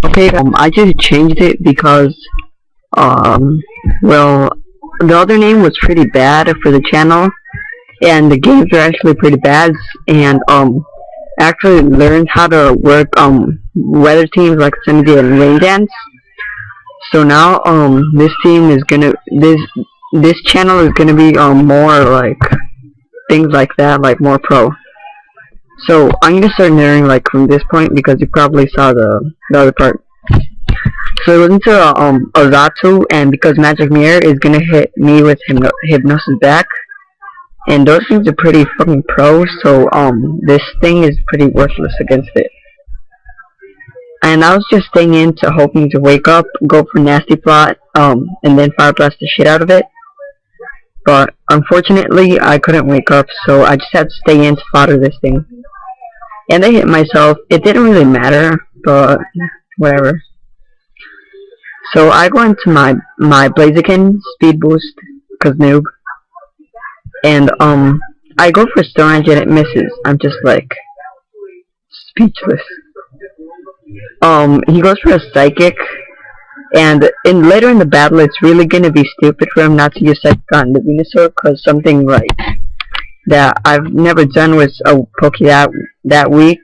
Okay, I just changed it because, well, the other name was pretty bad for the channel, and the games are actually pretty bad, and, actually learned how to work, weather teams like Sunny Day and Rain Dance. So now, this team is gonna, this channel is gonna be, more like, things like that, like more pro. So I'm gonna start narrating like from this point because you probably saw the other part. So it was into a Zatu, and because Magic Mirror is gonna hit me with Hypnosis back, and those things are pretty fucking pro. So this thing is pretty worthless against it. And I was just staying into hoping to wake up, go for Nasty Plot, and then Fire Blast the shit out of it. But unfortunately, I couldn't wake up, so I just had to stay in to fodder this thing. And I hit myself. It didn't really matter, but whatever. So I go into my Blaziken speed boost, cause noob. And I go for Stone Edge and it misses. I'm just like speechless. He goes for a Psychic, and later in the battle, it's really gonna be stupid for him not to use Psychic on the Venusaur, cause something like that I've never done with a Poke that weak,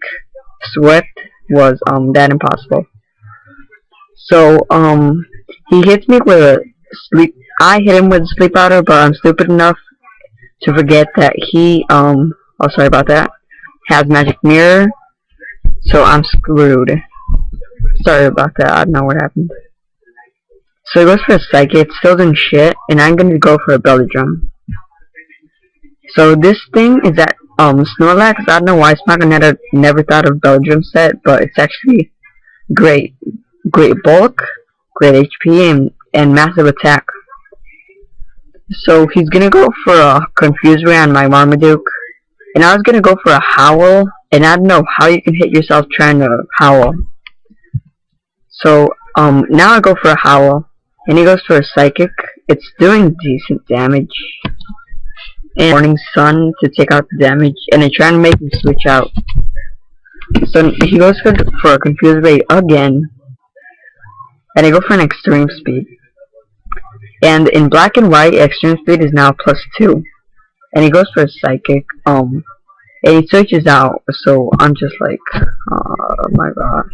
Swift, was that impossible. So he hits me with a sleep. I hit him with a Sleep Powder, but I'm stupid enough to forget that he oh sorry about that, has Magic Mirror. So I'm screwed. Sorry about that. I don't know what happened. So he goes for a Psychic, still doing shit, and I'm gonna go for a Belly Drum. So this thing is that Snorlax. I don't know why Smack never thought of Belly Drum set, but it's actually great. Great bulk, great HP, and massive attack. So he's gonna go for a Confuse Ray on my Marmaduke, and I was gonna go for a Howl, and I don't know how you can hit yourself trying to Howl. So now I go for a Howl, and he goes for a Psychic. It's doing decent damage, and Morning Sun to take out the damage, and I'm trying to make him switch out. So he goes for a Confuse Ray again, and I go for an Extreme Speed. And in Black and White, Extreme Speed is now +2, and he goes for a Psychic. And he switches out. So I'm just like, oh my gosh.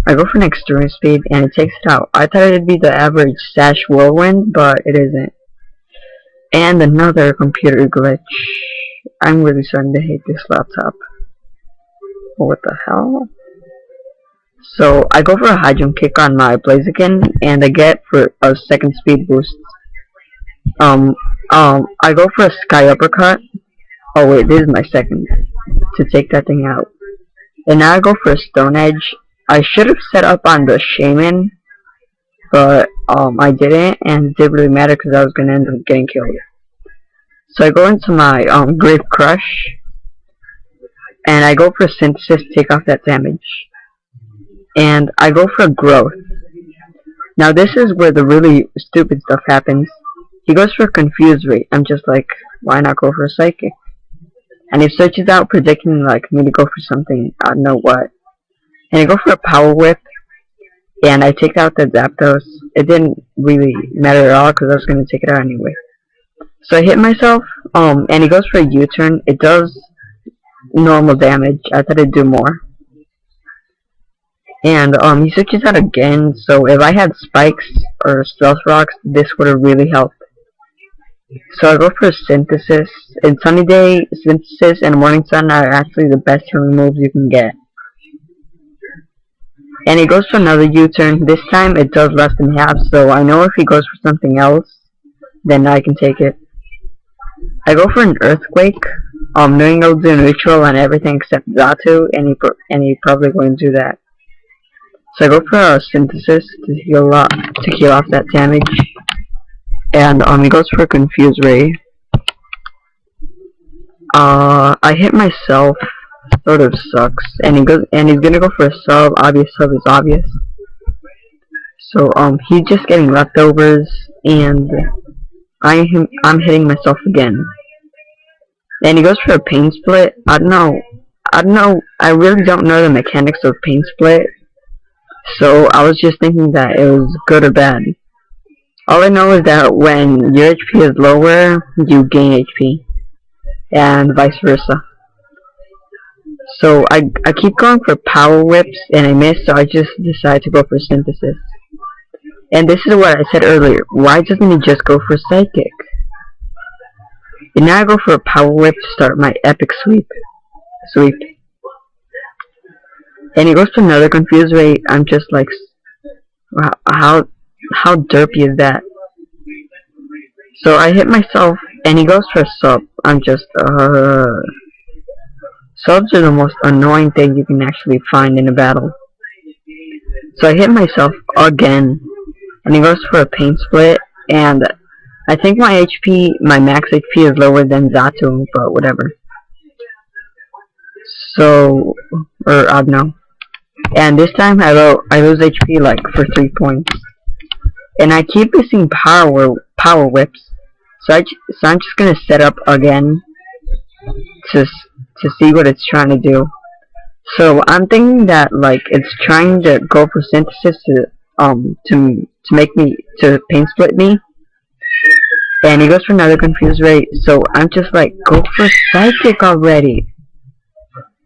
I go for an Extreme Speed, and it takes it out. I thought it'd be the average Sash Whirlwind, but it isn't. And another computer glitch. I'm really starting to hate this laptop. What the hell? So I go for a High Jump Kick on my Blaziken, and I get for a second speed boost. I go for a Sky Uppercut. Oh wait, this is my second to take that thing out. And now I go for a Stone Edge. I should have set up on the Shaman, but I didn't, and it didn't really matter because I was gonna end up getting killed. So I go into my Grave Crush, and I go for a Synthesis to take off that damage. And I go for a Growth. Now this is where the really stupid stuff happens. He goes for a Confuse Ray. I'm just like, why not go for a Psychic? And he searches out predicting like me to go for something, I don't know what. And I go for a Power Whip, and I take out the Zapdos. It didn't really matter at all because I was going to take it out anyway. So I hit myself, and he goes for a U-turn. It does normal damage. I thought it'd do more. And he switches out again, so if I had Spikes or Stealth Rocks, this would have really helped. So I go for a Synthesis. In Sunny Day, Synthesis and Morning Sun are actually the best healing moves you can get. And he goes for another U-turn. This time it does less than half, so I know if he goes for something else, then I can take it. I go for an Earthquake, knowing I'll do neutral on everything except Zatu, and he probably wouldn't do that. So I go for a Synthesis to heal off that damage, and he goes for a Confuse Ray. I hit myself. Sort of sucks, and he's gonna go for a sub. Obvious sub is obvious. So he's just getting leftovers, and I'm hitting myself again. And he goes for a Pain Split. I don't know. I really don't know the mechanics of Pain Split. So I was just thinking that it was good or bad. All I know is that when your HP is lower, you gain HP, and vice versa. So I keep going for power whips, and I miss, so I just decided to go for synthesis. And this is what I said earlier, why doesn't he just go for psychic? And now I go for a power whip to start my epic sweep. And he goes to another confused rate. I'm just like, how derpy is that? So I hit myself, and he goes for a sub. I'm just, subs are the most annoying thing you can actually find in a battle. So I hit myself again, and he goes for a pain split, and I think my max HP is lower than Zatu, but whatever. So, or I don't know. And this time I lose HP like for 3 points. And I keep missing power whips. So I'm just gonna set up again to see what it's trying to do. So I'm thinking that like it's trying to go for synthesis to pain split me. And he goes for another confused rate. So I'm just like, go for psychic already.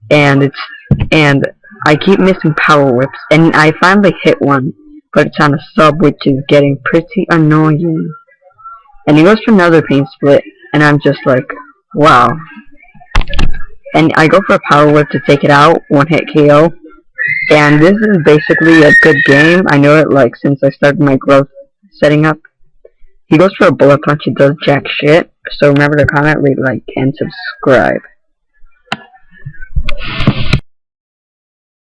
And I keep missing power whips, and I finally hit one, but it's on a sub, which is getting pretty annoying. And he goes for another pain split, and I'm just like, wow. And I go for a power whip to take it out, one hit KO. And this is basically a good game. I know it like since I started my growth setting up. He goes for a bullet punch, it does jack shit. So remember to comment, rate, like, and subscribe.